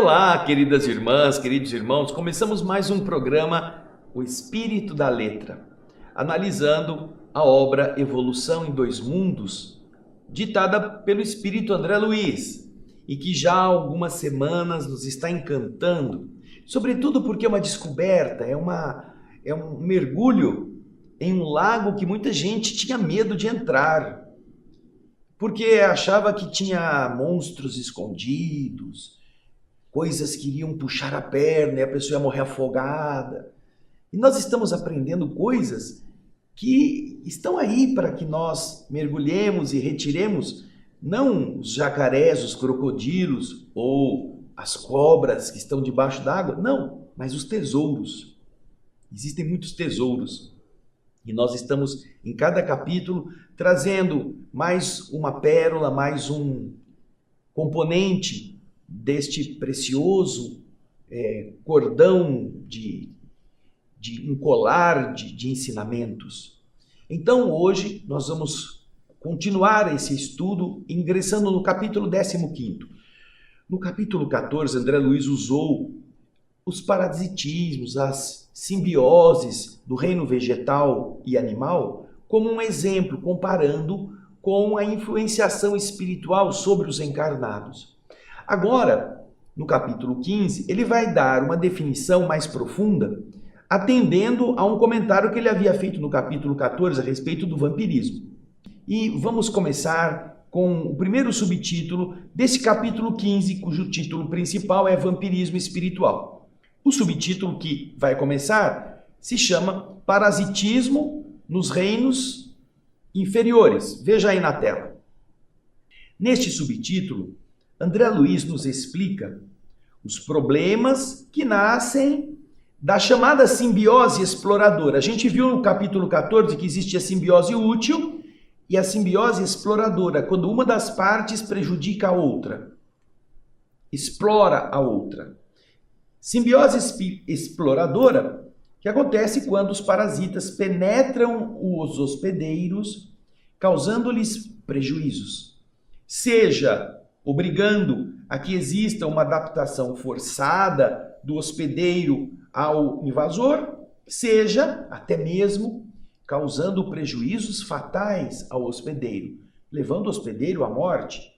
Olá, queridas irmãs, queridos irmãos, começamos mais um programa, O Espírito da Letra, analisando a obra Evolução em Dois Mundos, ditada pelo Espírito André Luiz, e que já há algumas semanas nos está encantando, sobretudo porque é uma descoberta, é um mergulho em um lago que muita gente tinha medo de entrar, porque achava que tinha monstros escondidos, coisas que iriam puxar a perna e a pessoa ia morrer afogada. E nós estamos aprendendo coisas que estão aí para que nós mergulhemos e retiremos não os jacarés, os crocodilos ou as cobras que estão debaixo d'água, não, mas os tesouros. Existem muitos tesouros. E nós estamos, em cada capítulo, trazendo mais uma pérola, mais um componente deste precioso cordão de um colar de ensinamentos. Então, hoje, nós vamos continuar esse estudo ingressando no capítulo 15º. No capítulo 14, André Luiz usou os parasitismos, as simbioses do reino vegetal e animal como um exemplo, comparando com a influenciação espiritual sobre os encarnados. Agora, no capítulo 15, ele vai dar uma definição mais profunda, atendendo a um comentário que ele havia feito no capítulo 14 a respeito do vampirismo. E vamos começar com o primeiro subtítulo desse capítulo 15, cujo título principal é Vampirismo Espiritual. O subtítulo que vai começar se chama Parasitismo nos Reinos Inferiores. Veja aí na tela. Neste subtítulo, André Luiz nos explica os problemas que nascem da chamada simbiose exploradora. A gente viu no capítulo 14 que existe a simbiose útil e a simbiose exploradora, quando uma das partes prejudica a outra, explora a outra. Simbiose exploradora, que acontece quando os parasitas penetram os hospedeiros, causando-lhes prejuízos, seja obrigando a que exista uma adaptação forçada do hospedeiro ao invasor, seja até mesmo causando prejuízos fatais ao hospedeiro, levando o hospedeiro à morte.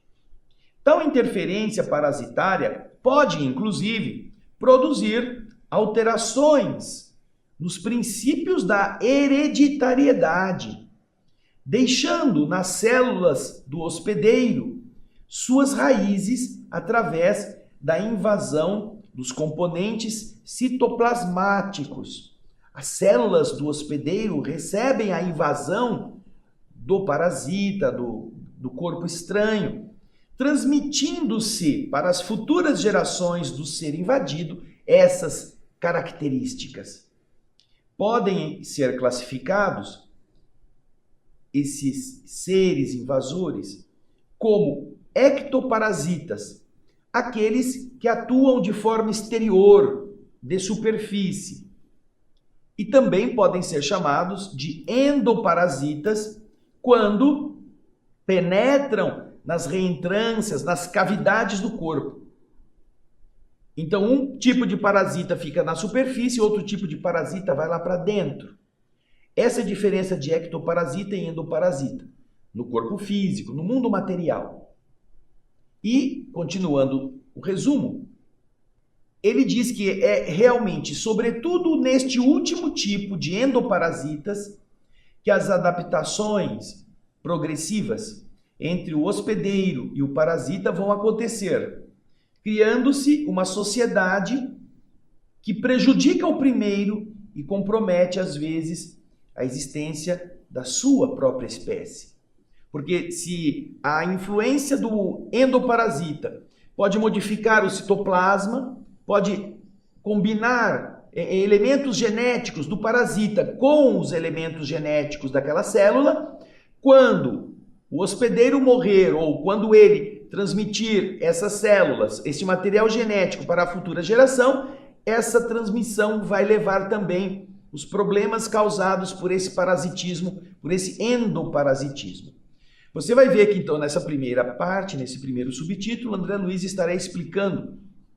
Tal interferência parasitária pode, inclusive, produzir alterações nos princípios da hereditariedade, deixando nas células do hospedeiro suas raízes através da invasão dos componentes citoplasmáticos. As células do hospedeiro recebem a invasão do parasita, do corpo estranho, transmitindo-se para as futuras gerações do ser invadido essas características. Podem ser classificados esses seres invasores como ectoparasitas, aqueles que atuam de forma exterior, de superfície. E também podem ser chamados de endoparasitas quando penetram nas reentrâncias, nas cavidades do corpo. Então, um tipo de parasita fica na superfície, outro tipo de parasita vai lá para dentro. Essa é a diferença de ectoparasita e endoparasita, no corpo físico, no mundo material. E, continuando o resumo, ele diz que é realmente, sobretudo neste último tipo de endoparasitas, que as adaptações progressivas entre o hospedeiro e o parasita vão acontecer, criando-se uma sociedade que prejudica o primeiro e compromete, às vezes, a existência da sua própria espécie. Porque se a influência do endoparasita pode modificar o citoplasma, pode combinar elementos genéticos do parasita com os elementos genéticos daquela célula, quando o hospedeiro morrer ou quando ele transmitir essas células, esse material genético para a futura geração, essa transmissão vai levar também os problemas causados por esse parasitismo, por esse endoparasitismo. Você vai ver que então nessa primeira parte, nesse primeiro subtítulo, André Luiz estará explicando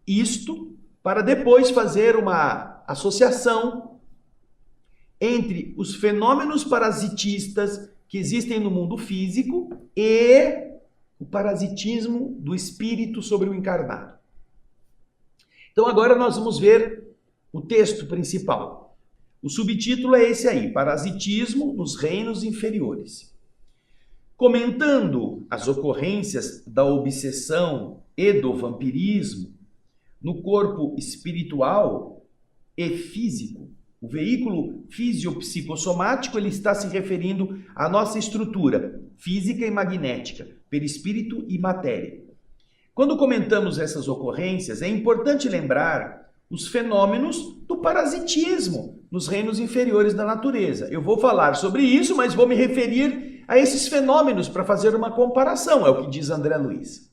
Isto para depois fazer uma associação entre os fenômenos parasitistas que existem no mundo físico e o parasitismo do espírito sobre o encarnado. Então agora nós vamos ver o texto principal. O subtítulo é esse aí, Parasitismo nos Reinos Inferiores. Comentando as ocorrências da obsessão e do vampirismo no corpo espiritual e físico, o veículo fisiopsicossomático, ele está se referindo à nossa estrutura física e magnética, perispírito e matéria. Quando comentamos essas ocorrências, é importante lembrar os fenômenos do parasitismo nos reinos inferiores da natureza. Eu vou falar sobre isso, mas vou me referir a esses fenômenos para fazer uma comparação, é o que diz André Luiz.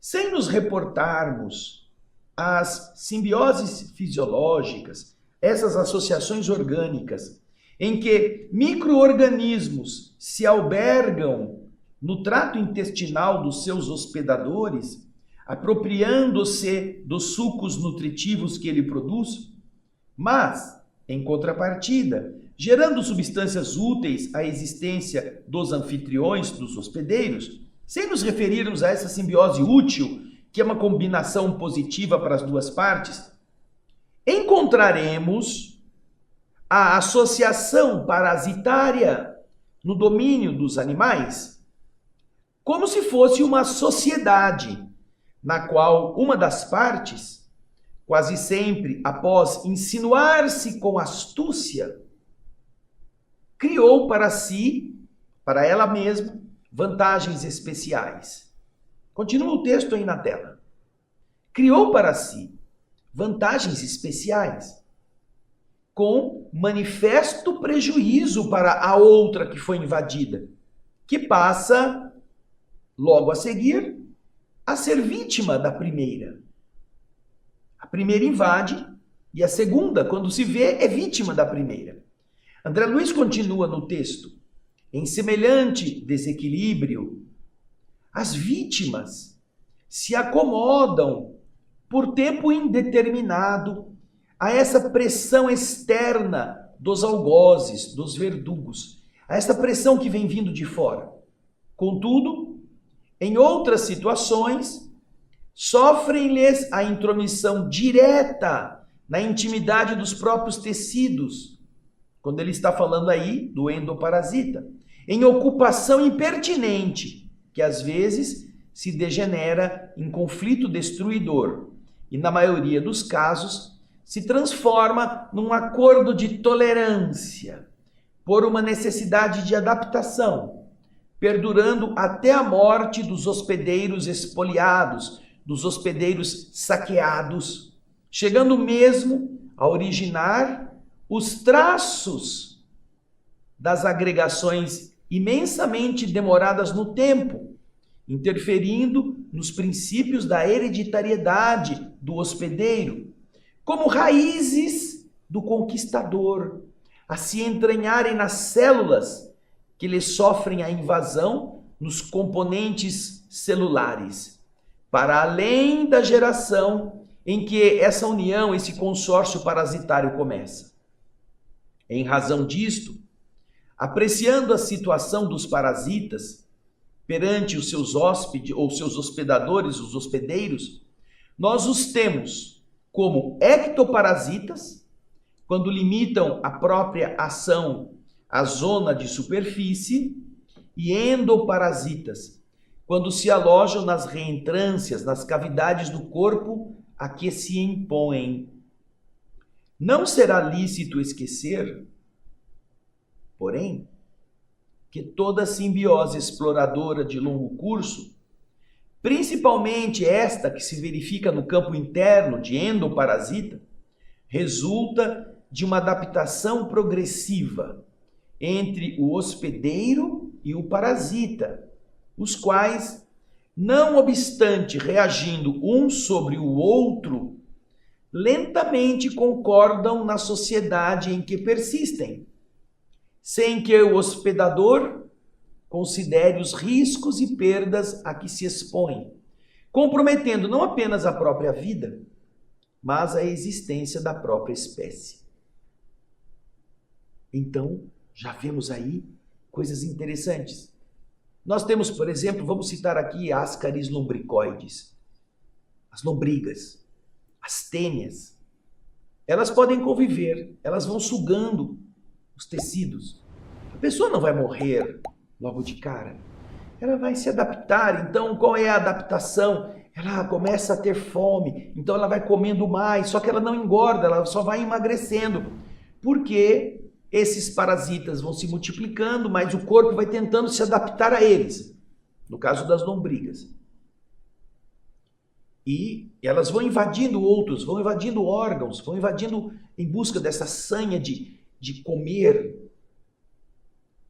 Sem nos reportarmos às simbioses fisiológicas, essas associações orgânicas, em que micro-organismos se albergam no trato intestinal dos seus hospedadores, apropriando-se dos sucos nutritivos que ele produz, mas, em contrapartida, gerando substâncias úteis à existência dos anfitriões, dos hospedeiros, sem nos referirmos a essa simbiose útil, que é uma combinação positiva para as duas partes, encontraremos a associação parasitária no domínio dos animais como se fosse uma sociedade na qual uma das partes, quase sempre após insinuar-se com astúcia, criou para si, para ela mesma, vantagens especiais. Continua o texto aí na tela. Criou para si vantagens especiais, com manifesto prejuízo para a outra que foi invadida, que passa, logo a seguir, a ser vítima da primeira. A primeira invade e a segunda, quando se vê, é vítima da primeira. André Luiz continua no texto. Em semelhante desequilíbrio, as vítimas se acomodam por tempo indeterminado a essa pressão externa dos algozes, dos verdugos, a essa pressão que vem vindo de fora. Contudo, em outras situações, sofrem-lhes a intromissão direta na intimidade dos próprios tecidos, quando ele está falando aí do endoparasita, em ocupação impertinente, que às vezes se degenera em conflito destruidor e, na maioria dos casos, se transforma num acordo de tolerância por uma necessidade de adaptação, perdurando até a morte dos hospedeiros espoliados, dos hospedeiros saqueados, chegando mesmo a originar os traços das agregações imensamente demoradas no tempo, interferindo nos princípios da hereditariedade do hospedeiro, como raízes do conquistador, a se entranharem nas células que lhe sofrem a invasão nos componentes celulares, para além da geração em que essa união, esse consórcio parasitário começa. Em razão disto, apreciando a situação dos parasitas perante os seus hóspedes ou seus hospedadores, os hospedeiros, nós os temos como ectoparasitas, quando limitam a própria ação à zona de superfície, e endoparasitas, quando se alojam nas reentrâncias, nas cavidades do corpo a que se impõem. Não será lícito esquecer, porém, que toda simbiose exploradora de longo curso, principalmente esta que se verifica no campo interno de endoparasita, resulta de uma adaptação progressiva entre o hospedeiro e o parasita, os quais, não obstante reagindo um sobre o outro, lentamente concordam na sociedade em que persistem, sem que o hospedador considere os riscos e perdas a que se expõe, comprometendo não apenas a própria vida, mas a existência da própria espécie. Então, já vemos aí coisas interessantes. Nós temos, por exemplo, vamos citar aqui Ascaris lumbricoides, as lombrigas, as tênias. Elas podem conviver, elas vão sugando os tecidos. A pessoa não vai morrer logo de cara. Ela vai se adaptar. Então, qual é a adaptação? Ela começa a ter fome, então ela vai comendo mais, só que ela não engorda, ela só vai emagrecendo. Porque esses parasitas vão se multiplicando, mas o corpo vai tentando se adaptar a eles. No caso das lombrigas. E elas vão invadindo outros, vão invadindo órgãos, vão invadindo em busca dessa sanha de comer.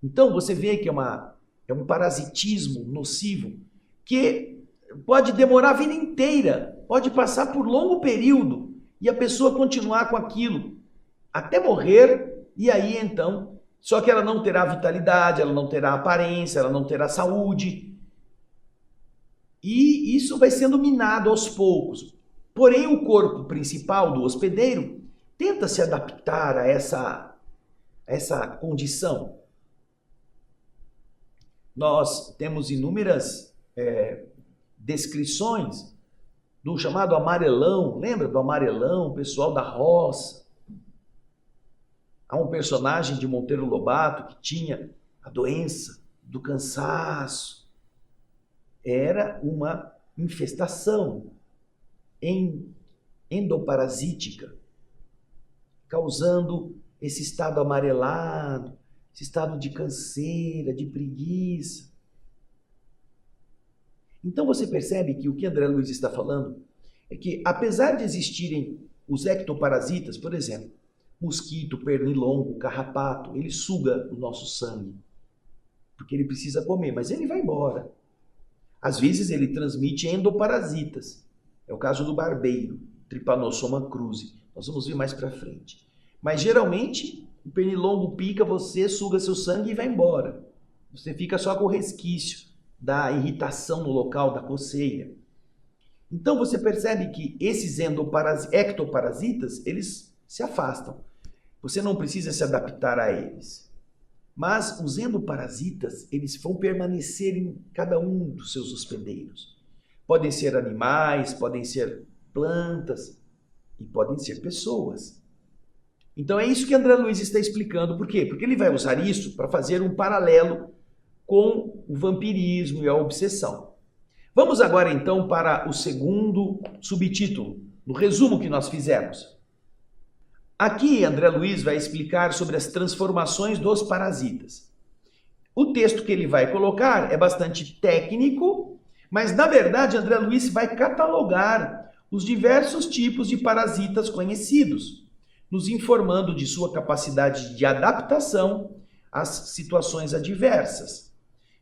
Então você vê que é um parasitismo nocivo que pode demorar a vida inteira, pode passar por longo período e a pessoa continuar com aquilo até morrer. E aí então, só que ela não terá vitalidade, ela não terá aparência, ela não terá saúde. E isso vai sendo minado aos poucos. Porém, o corpo principal do hospedeiro tenta se adaptar a essa condição. Nós temos inúmeras descrições do chamado amarelão. Lembra do amarelão, o pessoal da roça? Há um personagem de Monteiro Lobato que tinha a doença do cansaço. Era uma infestação endoparasítica, causando esse estado amarelado, esse estado de canseira, de preguiça. Então você percebe que o que André Luiz está falando é que, apesar de existirem os ectoparasitas, por exemplo, mosquito, pernilongo, carrapato, ele suga o nosso sangue, porque ele precisa comer, mas ele vai embora. Às vezes ele transmite endoparasitas. É o caso do barbeiro, Trypanosoma cruzi. Nós vamos ver mais para frente. Mas geralmente o pernilongo pica você, suga seu sangue e vai embora. Você fica só com o resquício da irritação no local da coceira. Então você percebe que esses ectoparasitas, eles se afastam. Você não precisa se adaptar a eles. Mas os endoparasitas, eles vão permanecer em cada um dos seus hospedeiros. Podem ser animais, podem ser plantas e podem ser pessoas. Então é isso que André Luiz está explicando. Por quê? Porque ele vai usar isso para fazer um paralelo com o vampirismo e a obsessão. Vamos agora então para o segundo subtítulo, no resumo que nós fizemos. Aqui André Luiz vai explicar sobre as transformações dos parasitas. O texto que ele vai colocar é bastante técnico, mas na verdade André Luiz vai catalogar os diversos tipos de parasitas conhecidos, nos informando de sua capacidade de adaptação às situações adversas,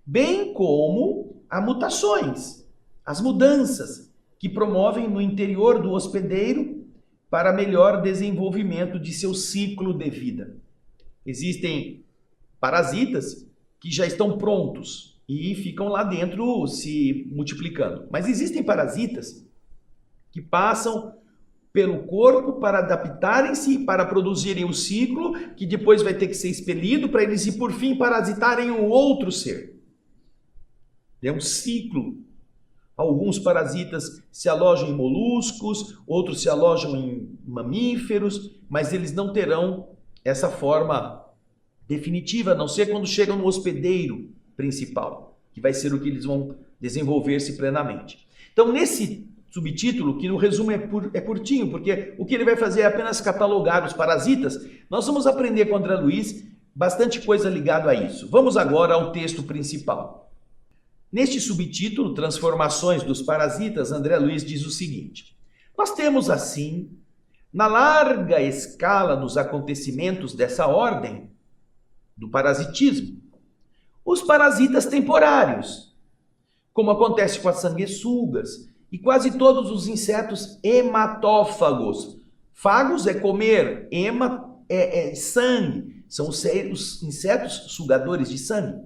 bem como a mutações, as mudanças que promovem no interior do hospedeiro para melhor desenvolvimento de seu ciclo de vida. Existem parasitas que já estão prontos e ficam lá dentro se multiplicando. Mas existem parasitas que passam pelo corpo para adaptarem-se, para produzirem o ciclo, que depois vai ter que ser expelido para eles, e por fim, parasitarem um outro ser. É um ciclo. Alguns parasitas se alojam em moluscos, outros se alojam em mamíferos, mas eles não terão essa forma definitiva, a não ser quando chegam no hospedeiro principal, que vai ser o que eles vão desenvolver-se plenamente. Então, nesse subtítulo, que no resumo é curtinho, porque o que ele vai fazer é apenas catalogar os parasitas, nós vamos aprender com André Luiz bastante coisa ligada a isso. Vamos agora ao texto principal. Neste subtítulo, Transformações dos Parasitas, André Luiz diz o seguinte: nós temos assim, na larga escala dos acontecimentos dessa ordem, do parasitismo, os parasitas temporários, como acontece com as sanguessugas e quase todos os insetos hematófagos. Fagos é comer, hema é sangue, são os insetos sugadores de sangue,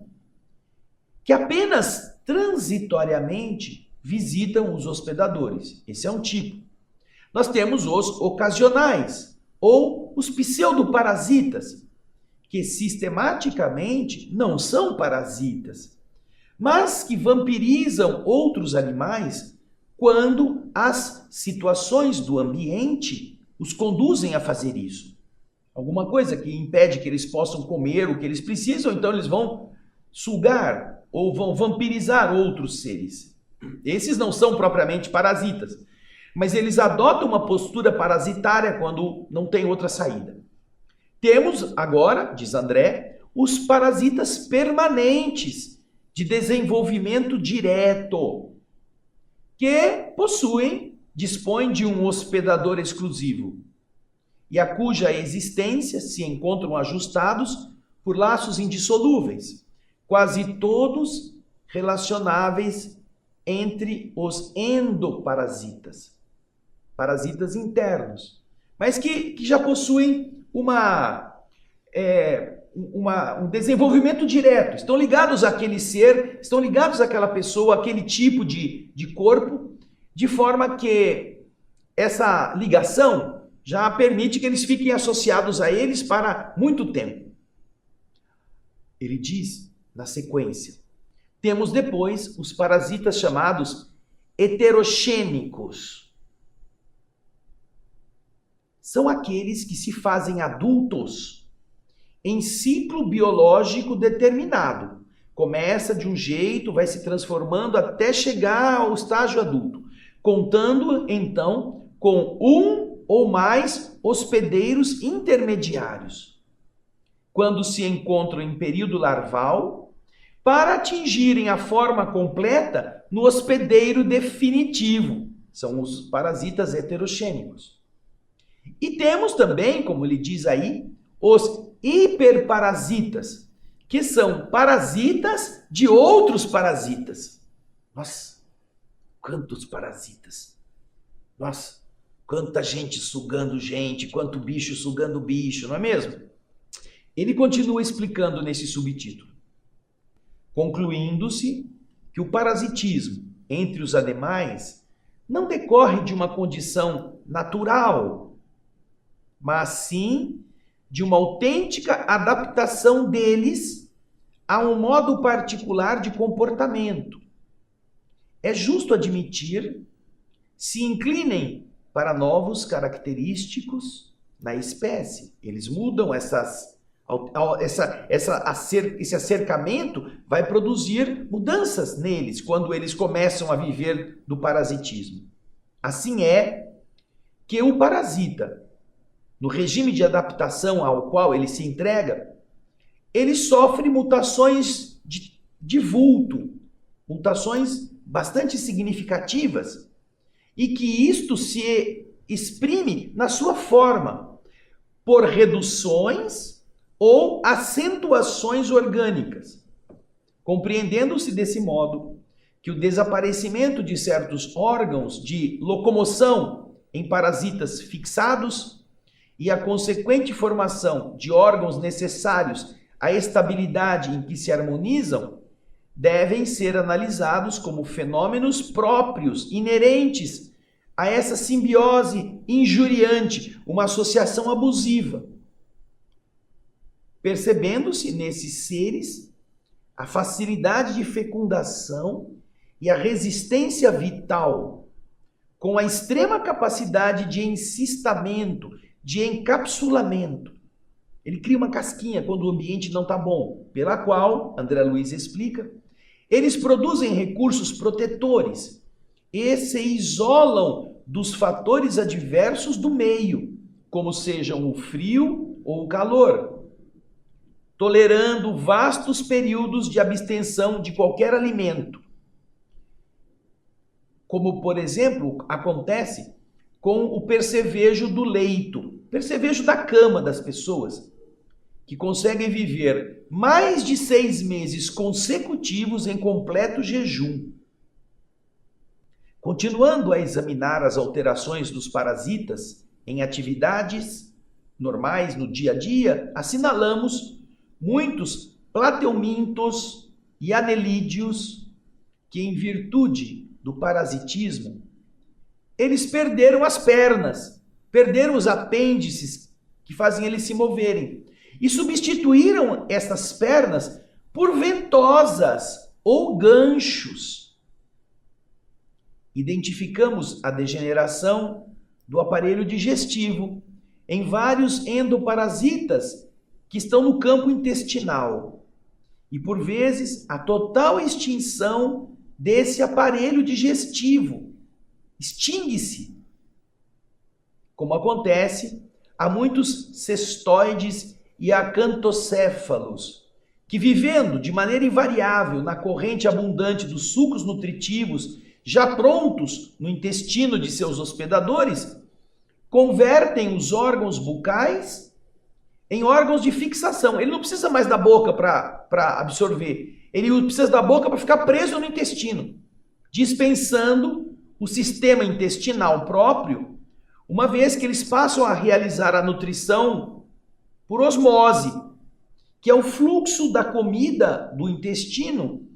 que apenas transitoriamente visitam os hospedadores. Esse é um tipo. Nós temos os ocasionais, ou os pseudoparasitas, que sistematicamente não são parasitas, mas que vampirizam outros animais quando as situações do ambiente os conduzem a fazer isso. Alguma coisa que impede que eles possam comer o que eles precisam, então eles vão sugar ou vão vampirizar outros seres. Esses não são propriamente parasitas, mas eles adotam uma postura parasitária quando não tem outra saída. Temos agora, diz André, os parasitas permanentes de desenvolvimento direto, que dispõem de um hospedador exclusivo e a cuja existência se encontram ajustados por laços indissolúveis, quase todos relacionáveis entre os endoparasitas, parasitas internos, mas que já possuem um desenvolvimento direto, estão ligados àquele ser, estão ligados àquela pessoa, àquele tipo de corpo, de forma que essa ligação já permite que eles fiquem associados a eles para muito tempo. Ele diz, na sequência, temos depois os parasitas chamados heterogênicos. São aqueles que se fazem adultos em ciclo biológico determinado. Começa de um jeito, vai se transformando até chegar ao estágio adulto, contando então com um ou mais hospedeiros intermediários, quando se encontram em período larval, para atingirem a forma completa no hospedeiro definitivo. São os parasitas heterogênicos. E temos também, como ele diz aí, os hiperparasitas, que são parasitas de outros parasitas. Nossa, quantos parasitas! Nossa, quanta gente sugando gente, quanto bicho sugando bicho, não é mesmo? Ele continua explicando nesse subtítulo, concluindo-se que o parasitismo entre os animais não decorre de uma condição natural, mas sim de uma autêntica adaptação deles a um modo particular de comportamento. É justo admitir, se inclinem para novos característicos na espécie. Eles mudam esse acercamento vai produzir mudanças neles quando eles começam a viver do parasitismo. Assim é que o parasita, no regime de adaptação ao qual ele se entrega, ele sofre mutações de vulto, mutações bastante significativas, e que isto se exprime na sua forma, por reduções ou acentuações orgânicas, compreendendo-se desse modo que o desaparecimento de certos órgãos de locomoção em parasitas fixados e a consequente formação de órgãos necessários à estabilidade em que se harmonizam devem ser analisados como fenômenos próprios, inerentes a essa simbiose injuriante, uma associação abusiva. Percebendo-se nesses seres a facilidade de fecundação e a resistência vital, com a extrema capacidade de encistamento, de encapsulamento. Ele cria uma casquinha quando o ambiente não está bom, pela qual, André Luiz explica, eles produzem recursos protetores e se isolam dos fatores adversos do meio, como sejam o frio ou o calor, tolerando vastos períodos de abstenção de qualquer alimento. Como, por exemplo, acontece com o percevejo do leito, percevejo da cama das pessoas, que conseguem viver mais de 6 meses consecutivos em completo jejum. Continuando a examinar as alterações dos parasitas em atividades normais no dia a dia, assinalamos muitos plateumintos e anelídeos que, em virtude do parasitismo, eles perderam as pernas, perderam os apêndices que fazem eles se moverem e substituíram essas pernas por ventosas ou ganchos. Identificamos a degeneração do aparelho digestivo em vários endoparasitas que estão no campo intestinal e, por vezes, a total extinção desse aparelho digestivo. Extingue-se, como acontece a muitos cestoides e acantocéfalos, que vivendo de maneira invariável na corrente abundante dos sucos nutritivos, já prontos no intestino de seus hospedadores, convertem os órgãos bucais em órgãos de fixação. Ele não precisa mais da boca para absorver, ele precisa da boca para ficar preso no intestino, dispensando o sistema intestinal próprio, uma vez que eles passam a realizar a nutrição por osmose, que é o fluxo da comida do intestino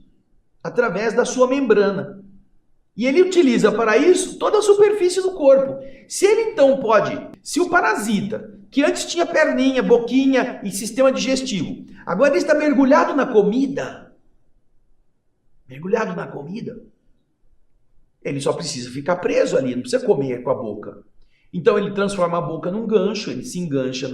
através da sua membrana. E ele utiliza para isso toda a superfície do corpo. Se ele então se o parasita, que antes tinha perninha, boquinha e sistema digestivo, agora ele está mergulhado na comida, ele só precisa ficar preso ali, não precisa comer com a boca. Então ele transforma a boca num gancho, ele se engancha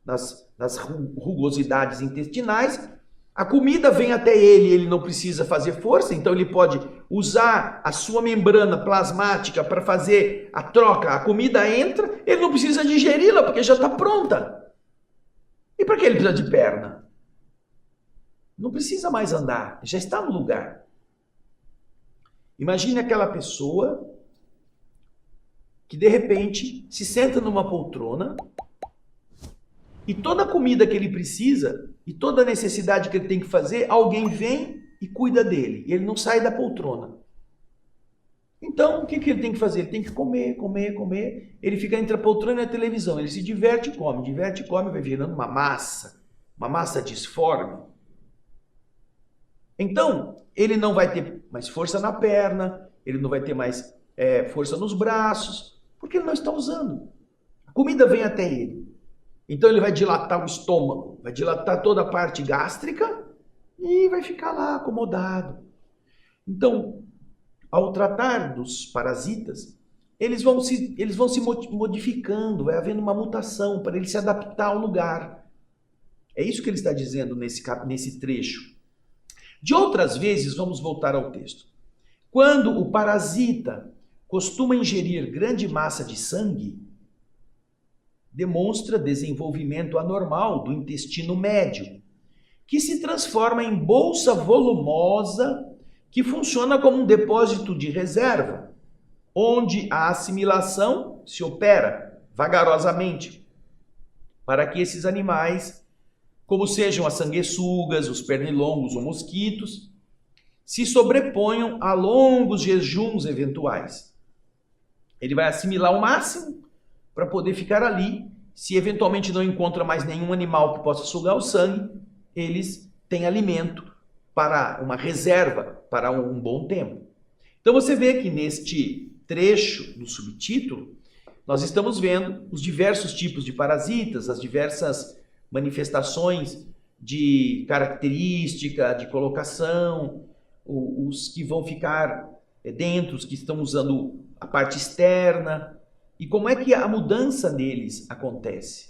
nas rugosidades intestinais, a comida vem até ele, ele não precisa fazer força, então ele pode usar a sua membrana plasmática para fazer a troca, a comida entra, ele não precisa digeri-la porque já está pronta. E para que ele precisa de perna? Não precisa mais andar, já está no lugar. Imagine aquela pessoa que de repente se senta numa poltrona e toda a comida que ele precisa e toda a necessidade que ele tem que fazer, alguém vem e cuida dele. E ele não sai da poltrona. Então, o que ele tem que fazer? Ele tem que comer. Ele fica entre a poltrona e a televisão. Ele se diverte e come, vai virando uma massa disforme. Então, ele não vai ter mais força na perna, ele não vai ter mais força nos braços, porque ele não está usando. A comida vem até ele. Então ele vai dilatar o estômago, vai dilatar toda a parte gástrica e vai ficar lá acomodado. Então, ao tratar dos parasitas, eles vão se modificando, vai havendo uma mutação para ele se adaptar ao lugar. É isso que ele está dizendo nesse trecho. De outras vezes, vamos voltar ao texto. Quando o parasita costuma ingerir grande massa de sangue, demonstra desenvolvimento anormal do intestino médio, que se transforma em bolsa volumosa que funciona como um depósito de reserva, onde a assimilação se opera vagarosamente, para que esses animais, como sejam as sanguessugas, os pernilongos ou mosquitos, se sobreponham a longos jejuns eventuais. Ele vai assimilar o máximo para poder ficar ali. Se eventualmente não encontra mais nenhum animal que possa sugar o sangue, eles têm alimento para uma reserva, para um bom tempo. Então você vê que neste trecho do subtítulo, nós estamos vendo os diversos tipos de parasitas, as diversas manifestações de característica, de colocação, os que vão ficar dentro, os que estão usando a parte externa, e como é que a mudança neles acontece.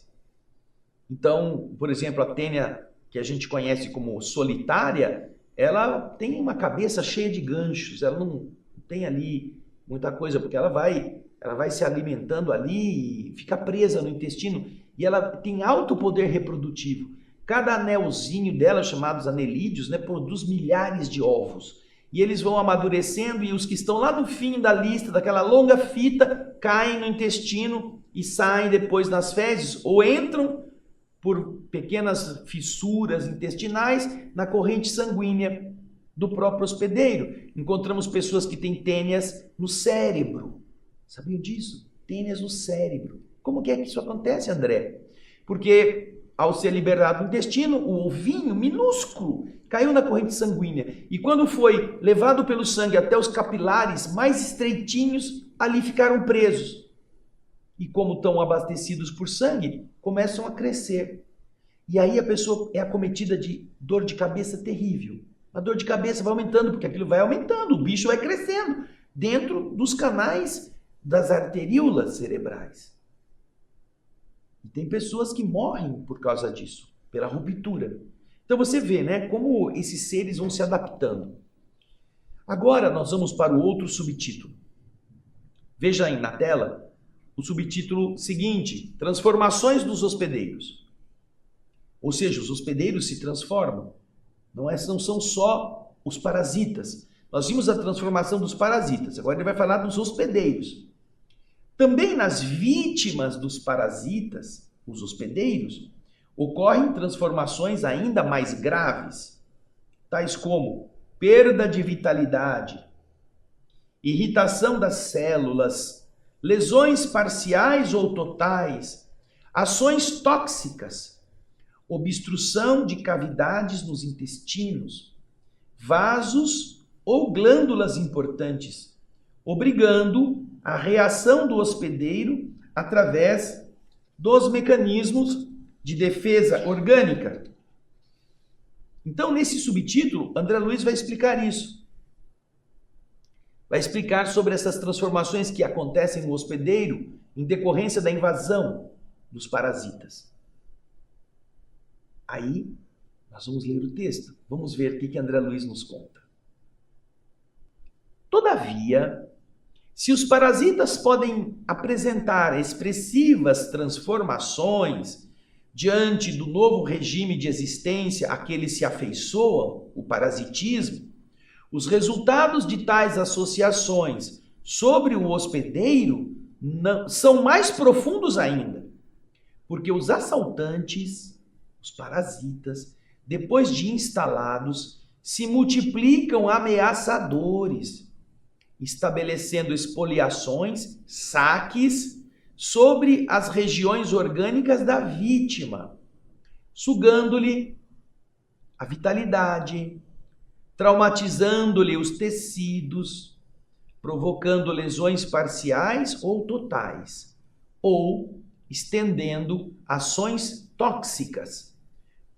Então, por exemplo, a tênia, que a gente conhece como solitária, ela tem uma cabeça cheia de ganchos, ela não tem ali muita coisa, porque ela vai se alimentando ali e fica presa no intestino, e ela tem alto poder reprodutivo. Cada anelzinho dela, chamados anelídeos, produz milhares de ovos. E eles vão amadurecendo e os que estão lá no fim da lista, daquela longa fita, caem no intestino e saem depois nas fezes ou entram por pequenas fissuras intestinais na corrente sanguínea do próprio hospedeiro. Encontramos pessoas que têm tênias no cérebro. Sabiam disso? Tênias no cérebro. Como que é que isso acontece, André? Porque ao ser liberado do intestino, o ovinho minúsculo caiu na corrente sanguínea. E quando foi levado pelo sangue até os capilares mais estreitinhos, ali ficaram presos. E como estão abastecidos por sangue, começam a crescer. E aí a pessoa é acometida de dor de cabeça terrível. A dor de cabeça vai aumentando, porque aquilo vai aumentando, o bicho vai crescendo dentro dos canais das arteríolas cerebrais. E tem pessoas que morrem por causa disso, pela ruptura. Então você vê, né, como esses seres vão se adaptando. Agora nós vamos para o outro subtítulo. Veja aí na tela o subtítulo seguinte: Transformações dos hospedeiros. Ou seja, os hospedeiros se transformam. Não são só os parasitas. Nós vimos a transformação dos parasitas. Agora ele vai falar dos hospedeiros. Também nas vítimas dos parasitas, os hospedeiros, ocorrem transformações ainda mais graves, tais como perda de vitalidade, irritação das células, lesões parciais ou totais, ações tóxicas, obstrução de cavidades nos intestinos, vasos ou glândulas importantes, obrigando a reação do hospedeiro através dos mecanismos de defesa orgânica. Então, nesse subtítulo, André Luiz vai explicar isso. Vai explicar sobre essas transformações que acontecem no hospedeiro em decorrência da invasão dos parasitas. Aí, nós vamos ler o texto. Vamos ver o que André Luiz nos conta. Todavia, se os parasitas podem apresentar expressivas transformações diante do novo regime de existência a que eles se afeiçoam, o parasitismo, os resultados de tais associações sobre o hospedeiro são mais profundos ainda, porque os assaltantes, os parasitas, depois de instalados, se multiplicam ameaçadores, estabelecendo espoliações, saques sobre as regiões orgânicas da vítima, sugando-lhe a vitalidade, traumatizando-lhe os tecidos, provocando lesões parciais ou totais, ou estendendo ações tóxicas,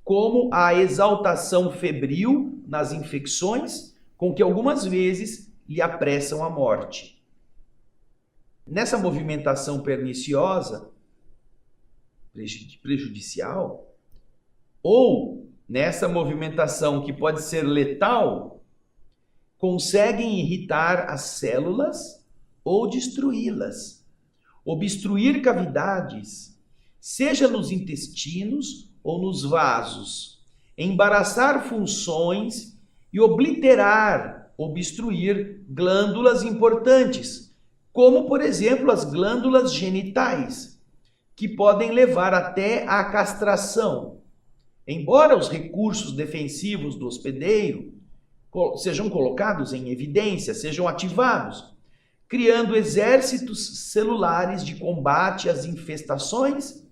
como a exaltação febril nas infecções, com que algumas vezes lhe apressam a morte. Nessa movimentação perniciosa, prejudicial, ou nessa movimentação que pode ser letal, conseguem irritar as células ou destruí-las, obstruir cavidades, seja nos intestinos ou nos vasos, embaraçar funções e obstruir glândulas importantes, como, por exemplo, as glândulas genitais, que podem levar até à castração. Embora os recursos defensivos do hospedeiro sejam colocados em evidência, sejam ativados, criando exércitos celulares de combate às infestações,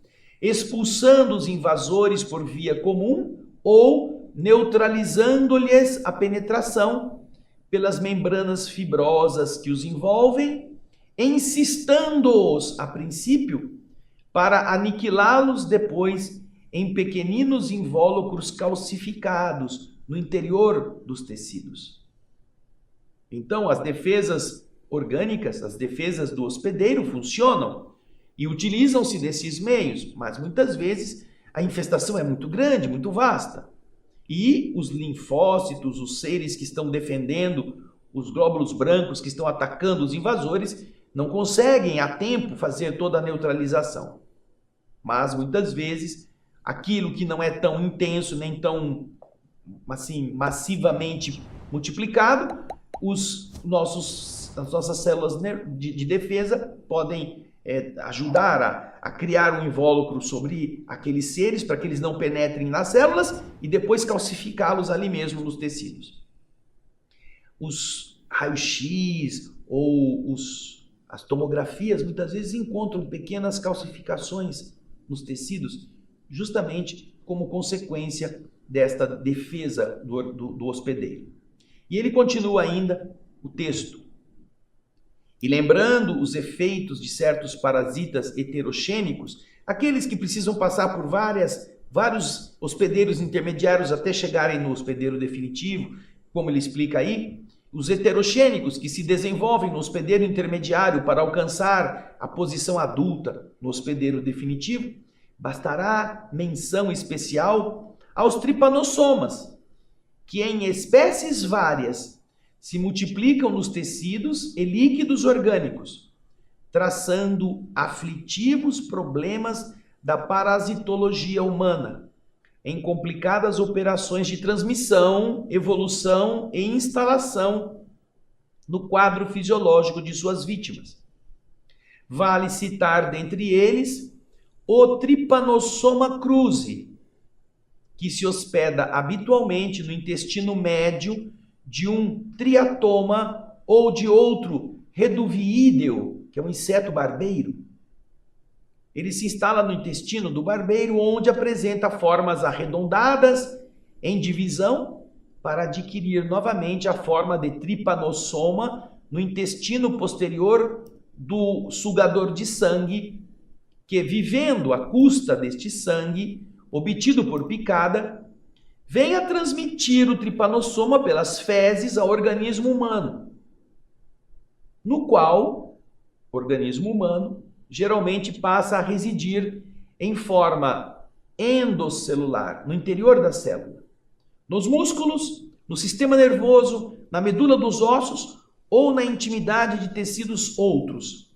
expulsando os invasores por via comum ou neutralizando-lhes a penetração pelas membranas fibrosas que os envolvem, encistando-os a princípio para aniquilá-los depois em pequeninos invólucros calcificados no interior dos tecidos. Então, as defesas orgânicas, as defesas do hospedeiro funcionam e utilizam-se desses meios, mas muitas vezes a infestação é muito grande, muito vasta. E os linfócitos, os seres que estão defendendo, os glóbulos brancos que estão atacando os invasores, não conseguem a tempo fazer toda a neutralização. Mas muitas vezes aquilo que não é tão intenso nem tão assim massivamente multiplicado, as nossas células de defesa podem ajudar a criar um invólucro sobre aqueles seres para que eles não penetrem nas células e depois calcificá-los ali mesmo nos tecidos. Os raios-x ou as tomografias muitas vezes encontram pequenas calcificações nos tecidos justamente como consequência desta defesa do hospedeiro. E ele continua ainda o texto. E lembrando os efeitos de certos parasitas heterogênicos, aqueles que precisam passar por vários hospedeiros intermediários até chegarem no hospedeiro definitivo, como ele explica aí, os heterogênicos que se desenvolvem no hospedeiro intermediário para alcançar a posição adulta no hospedeiro definitivo, bastará menção especial aos tripanossomas, que em espécies várias se multiplicam nos tecidos e líquidos orgânicos, traçando aflitivos problemas da parasitologia humana, em complicadas operações de transmissão, evolução e instalação no quadro fisiológico de suas vítimas. Vale citar dentre eles o Trypanosoma cruzi, que se hospeda habitualmente no intestino médio de um triatoma ou de outro reduviídeo, que é um inseto barbeiro. Ele se instala no intestino do barbeiro, onde apresenta formas arredondadas em divisão para adquirir novamente a forma de tripanossoma no intestino posterior do sugador de sangue, que, vivendo à custa deste sangue obtido por picada, vem a transmitir o tripanossoma pelas fezes ao organismo humano, no qual o organismo humano geralmente passa a residir em forma endosselular, no interior da célula, nos músculos, no sistema nervoso, na medula dos ossos ou na intimidade de tecidos outros,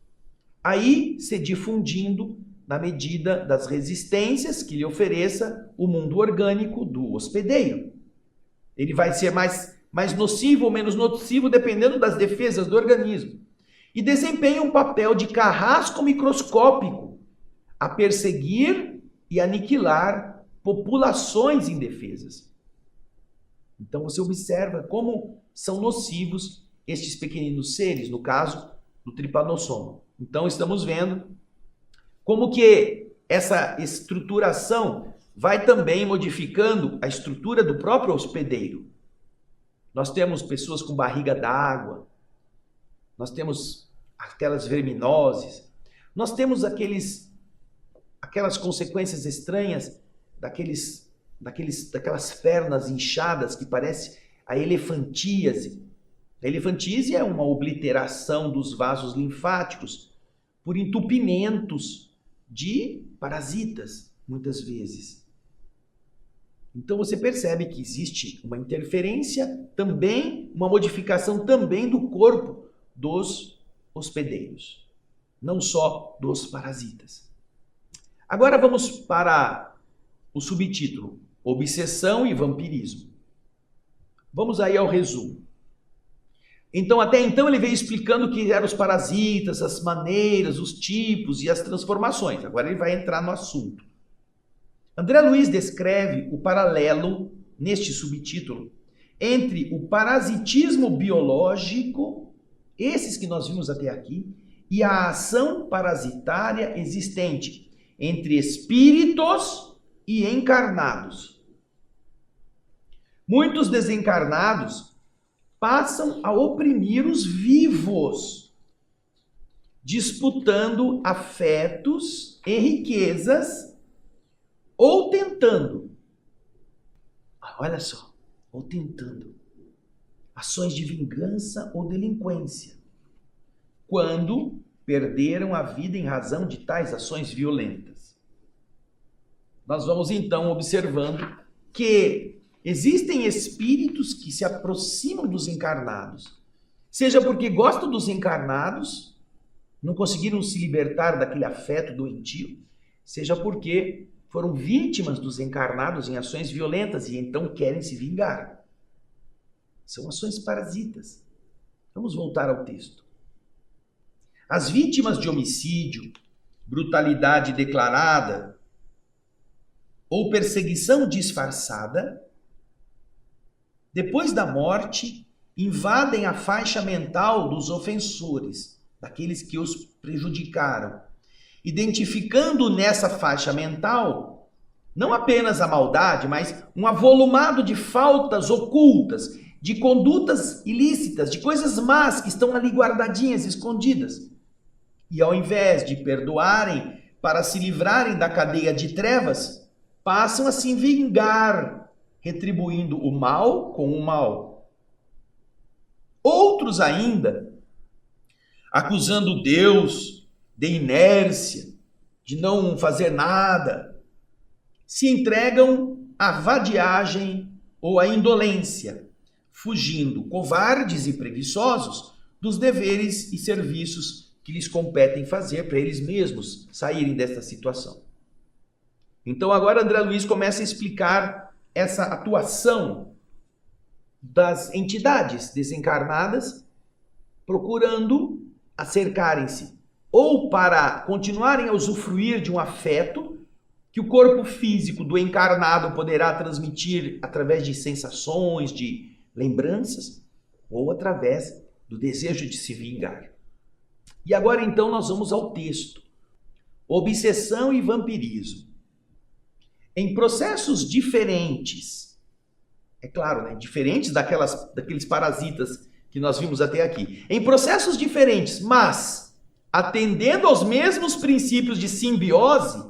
aí se difundindo na medida das resistências que lhe ofereça o mundo orgânico do hospedeiro. Ele vai ser mais nocivo ou menos nocivo dependendo das defesas do organismo. E desempenha um papel de carrasco microscópico a perseguir e aniquilar populações indefesas. Então você observa como são nocivos estes pequeninos seres, no caso do tripanossoma. Então estamos vendo como que essa estruturação vai também modificando a estrutura do próprio hospedeiro. Nós temos pessoas com barriga d'água, nós temos aquelas verminoses, nós temos aquelas consequências estranhas daquelas pernas inchadas que parece a elefantíase. A elefantíase é uma obliteração dos vasos linfáticos por entupimentos de parasitas, muitas vezes. Então você percebe que existe uma interferência também, uma modificação também do corpo dos hospedeiros, não só dos parasitas. Agora vamos para o subtítulo, Obsessão e Vampirismo. Vamos aí ao resumo. Então, até então ele veio explicando o que eram os parasitas, as maneiras, os tipos e as transformações. Agora ele vai entrar no assunto. André Luiz descreve o paralelo, neste subtítulo, entre o parasitismo biológico, esses que nós vimos até aqui, e a ação parasitária existente entre espíritos e encarnados. Muitos desencarnados passam a oprimir os vivos, disputando afetos e riquezas, ou tentando, olha só, ou tentando, ações de vingança ou delinquência, quando perderam a vida em razão de tais ações violentas. Nós vamos então observando que existem espíritos que se aproximam dos encarnados, seja porque gostam dos encarnados, não conseguiram se libertar daquele afeto doentio, seja porque foram vítimas dos encarnados em ações violentas e então querem se vingar. São ações parasitas. Vamos voltar ao texto. As vítimas de homicídio, brutalidade declarada ou perseguição disfarçada, depois da morte, invadem a faixa mental dos ofensores, daqueles que os prejudicaram, identificando nessa faixa mental Não apenas a maldade, mas um avolumado de faltas ocultas, de condutas ilícitas, de coisas más que estão ali guardadinhas, escondidas. E ao invés de perdoarem para se livrarem da cadeia de trevas, passam a se vingar, retribuindo o mal com o mal. Outros ainda, acusando Deus de inércia, de não fazer nada, se entregam à vadiagem ou à indolência, fugindo, covardes e preguiçosos, dos deveres e serviços que lhes competem fazer para eles mesmos saírem desta situação. Então agora André Luiz começa a explicar essa atuação das entidades desencarnadas procurando acercarem-se ou para continuarem a usufruir de um afeto que o corpo físico do encarnado poderá transmitir através de sensações, de lembranças, ou através do desejo de se vingar. E agora então nós vamos ao texto. Obsessão e vampirismo. Em processos diferentes, é claro, né? Diferentes daqueles parasitas que nós vimos até aqui. Em processos diferentes, mas atendendo aos mesmos princípios de simbiose,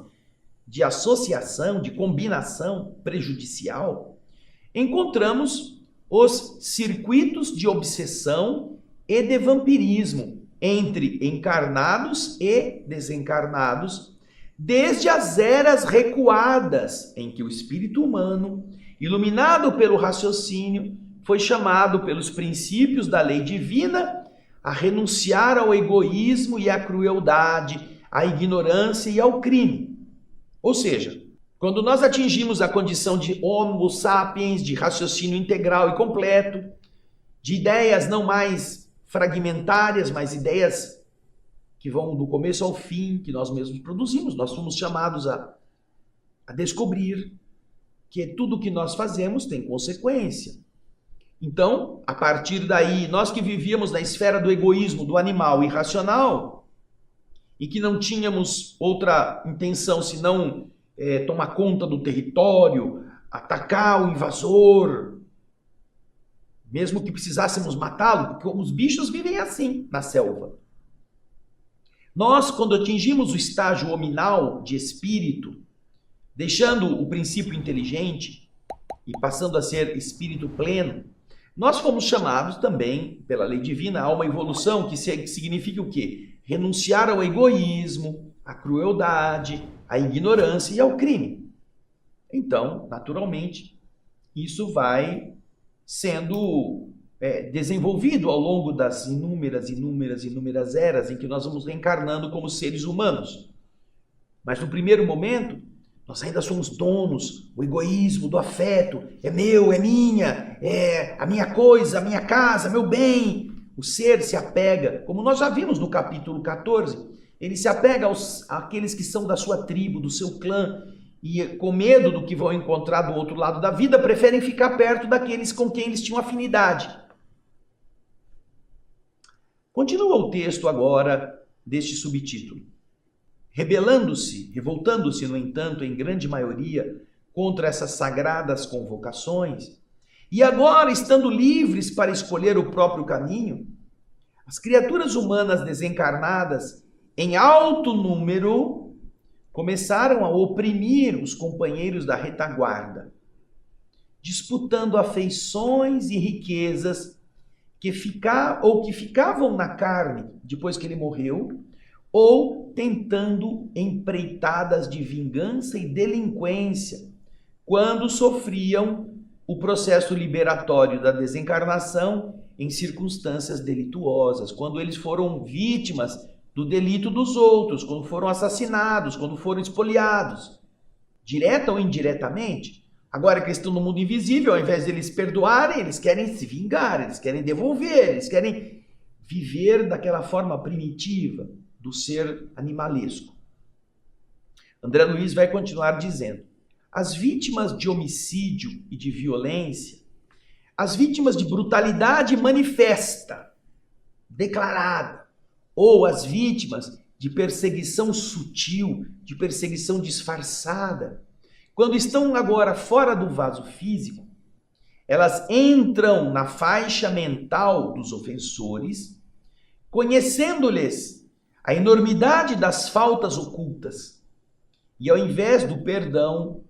de associação, de combinação prejudicial, encontramos os circuitos de obsessão e de vampirismo entre encarnados e desencarnados, desde as eras recuadas em que o espírito humano, iluminado pelo raciocínio, foi chamado pelos princípios da lei divina a renunciar ao egoísmo e à crueldade, à ignorância e ao crime. Ou seja, quando nós atingimos a condição de Homo sapiens, de raciocínio integral e completo, de ideias não mais fragmentárias, mas ideias que vão do começo ao fim, que nós mesmos produzimos, nós fomos chamados a descobrir que tudo que nós fazemos tem consequência. Então, a partir daí, nós que vivíamos na esfera do egoísmo, do animal irracional, e que não tínhamos outra intenção senão tomar conta do território, atacar o invasor, mesmo que precisássemos matá-lo, porque os bichos vivem assim na selva. Nós, quando atingimos o estágio hominal de espírito, deixando o princípio inteligente e passando a ser espírito pleno, nós fomos chamados também, pela lei divina, a uma evolução que significa o quê? Renunciar ao egoísmo, à crueldade, à ignorância e ao crime. Então, naturalmente, isso vai sendo desenvolvido ao longo das inúmeras eras em que nós vamos reencarnando como seres humanos. Mas no primeiro momento, nós ainda somos donos, o egoísmo do afeto, é meu, é minha, é a minha coisa, a minha casa, meu bem. O ser se apega, como nós já vimos no capítulo 14, ele se apega àqueles que são da sua tribo, do seu clã, e com medo do que vão encontrar do outro lado da vida, preferem ficar perto daqueles com quem eles tinham afinidade. Continua o texto agora deste subtítulo. Revoltando-se, no entanto, em grande maioria, contra essas sagradas convocações, e agora estando livres para escolher o próprio caminho, as criaturas humanas desencarnadas, em alto número, começaram a oprimir os companheiros da retaguarda, disputando afeições e riquezas que ficavam na carne depois que ele morreu, ou tentando empreitadas de vingança e delinquência, quando sofriam o processo liberatório da desencarnação em circunstâncias delituosas, quando eles foram vítimas do delito dos outros, quando foram assassinados, quando foram espoliados, direta ou indiretamente. Agora que estão no mundo invisível, ao invés de eles perdoarem, eles querem se vingar, eles querem devolver, eles querem viver daquela forma primitiva do ser animalesco. André Luiz vai continuar dizendo: as vítimas de homicídio e de violência, as vítimas de brutalidade manifesta, declarada, ou as vítimas de perseguição sutil, de perseguição disfarçada, quando estão agora fora do vaso físico, elas entram na faixa mental dos ofensores, conhecendo-lhes a enormidade das faltas ocultas. E ao invés do perdão,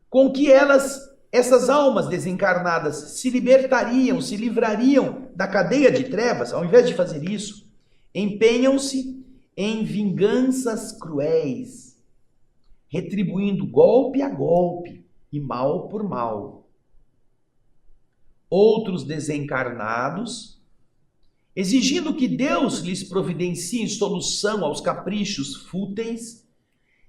com que essas almas desencarnadas se libertariam, se livrariam da cadeia de trevas, ao invés de fazer isso, empenham-se em vinganças cruéis, retribuindo golpe a golpe e mal por mal. Outros desencarnados, exigindo que Deus lhes providencie solução aos caprichos fúteis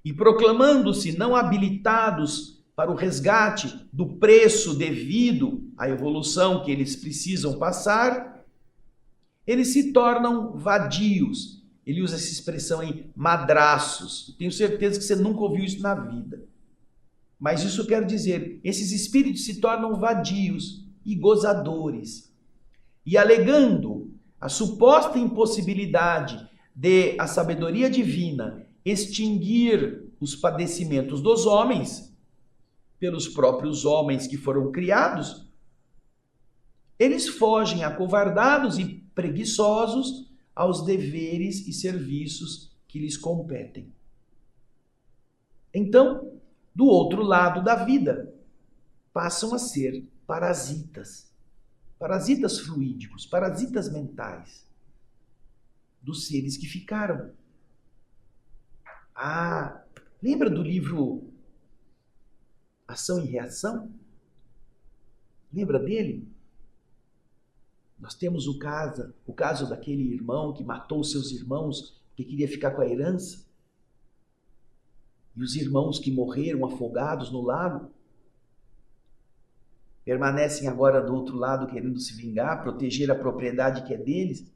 e proclamando-se não habilitados para o resgate do preço devido à evolução que eles precisam passar, eles se tornam vadios. Ele usa essa expressão aí, madraços. Tenho certeza que você nunca ouviu isso na vida. Mas isso quer dizer, esses espíritos se tornam vadios e gozadores. E alegando a suposta impossibilidade de a sabedoria divina extinguir os padecimentos dos homens, pelos próprios homens que foram criados, eles fogem acovardados e preguiçosos aos deveres e serviços que lhes competem. Então, do outro lado da vida, passam a ser parasitas, parasitas fluídicos, parasitas mentais, dos seres que ficaram. Lembra do livro Ação e Reação? Lembra dele? Nós temos o caso daquele irmão que matou seus irmãos porque queria ficar com a herança. E os irmãos que morreram afogados no lago permanecem agora do outro lado querendo se vingar, proteger a propriedade que é deles,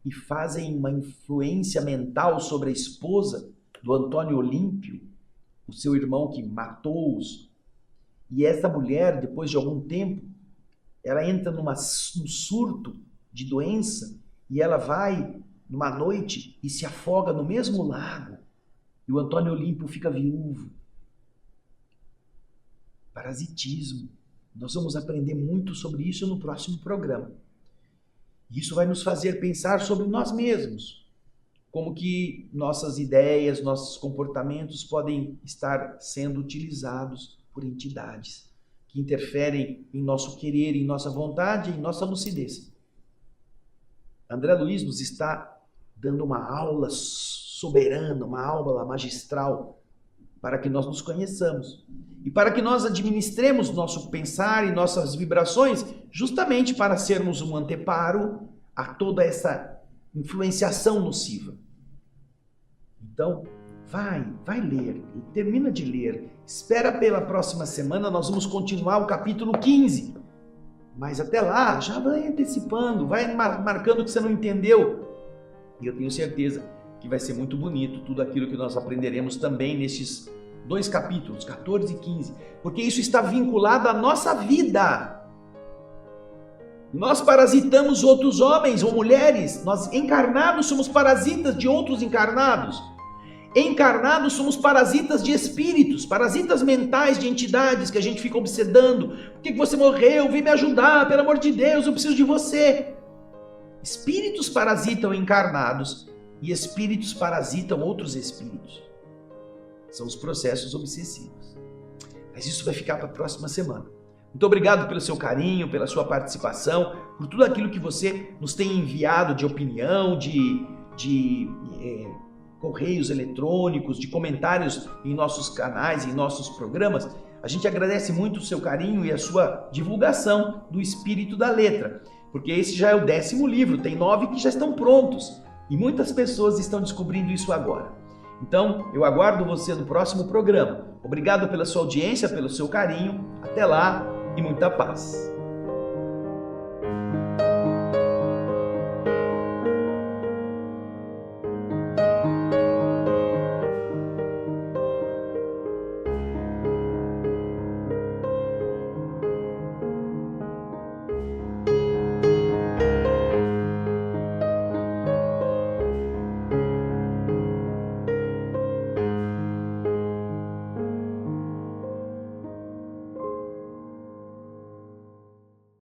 e fazem uma influência mental sobre a esposa do Antônio Olímpio, o seu irmão que matou-os. E essa mulher, depois de algum tempo, ela entra num surto de doença e ela vai numa noite e se afoga no mesmo lago. E o Antônio Olímpio fica viúvo. Parasitismo. Nós vamos aprender muito sobre isso no próximo programa. Isso vai nos fazer pensar sobre nós mesmos. Como que nossas ideias, nossos comportamentos podem estar sendo utilizados por entidades que interferem em nosso querer, em nossa vontade, em nossa lucidez. André Luiz nos está dando uma aula soberana, uma aula magistral, para que nós nos conheçamos e para que nós administremos nosso pensar e nossas vibrações, justamente para sermos um anteparo a toda essa influenciação nociva. Então, vai ler, e termina de ler. Espera pela próxima semana, nós vamos continuar o capítulo 15. Mas até lá, já vai antecipando, vai marcando o que você não entendeu. E eu tenho certeza que vai ser muito bonito tudo aquilo que nós aprenderemos também nestes 2 capítulos, 14 e 15. Porque isso está vinculado à nossa vida. Nós parasitamos outros homens ou mulheres. Nós encarnados somos parasitas de outros encarnados. Encarnados somos parasitas de espíritos, parasitas mentais de entidades que a gente fica obsedando. Por que você morreu? Vem me ajudar, pelo amor de Deus, eu preciso de você. Espíritos parasitam encarnados e espíritos parasitam outros espíritos. São os processos obsessivos. Mas isso vai ficar para a próxima semana. Muito obrigado pelo seu carinho, pela sua participação, por tudo aquilo que você nos tem enviado de opinião, de correios eletrônicos, de comentários em nossos canais, em nossos programas. A gente agradece muito o seu carinho e a sua divulgação do Espírito da Letra, porque esse já é o 10º livro, tem 9 que já estão prontos e muitas pessoas estão descobrindo isso agora. Então, eu aguardo você no próximo programa. Obrigado pela sua audiência, pelo seu carinho. Até lá e muita paz.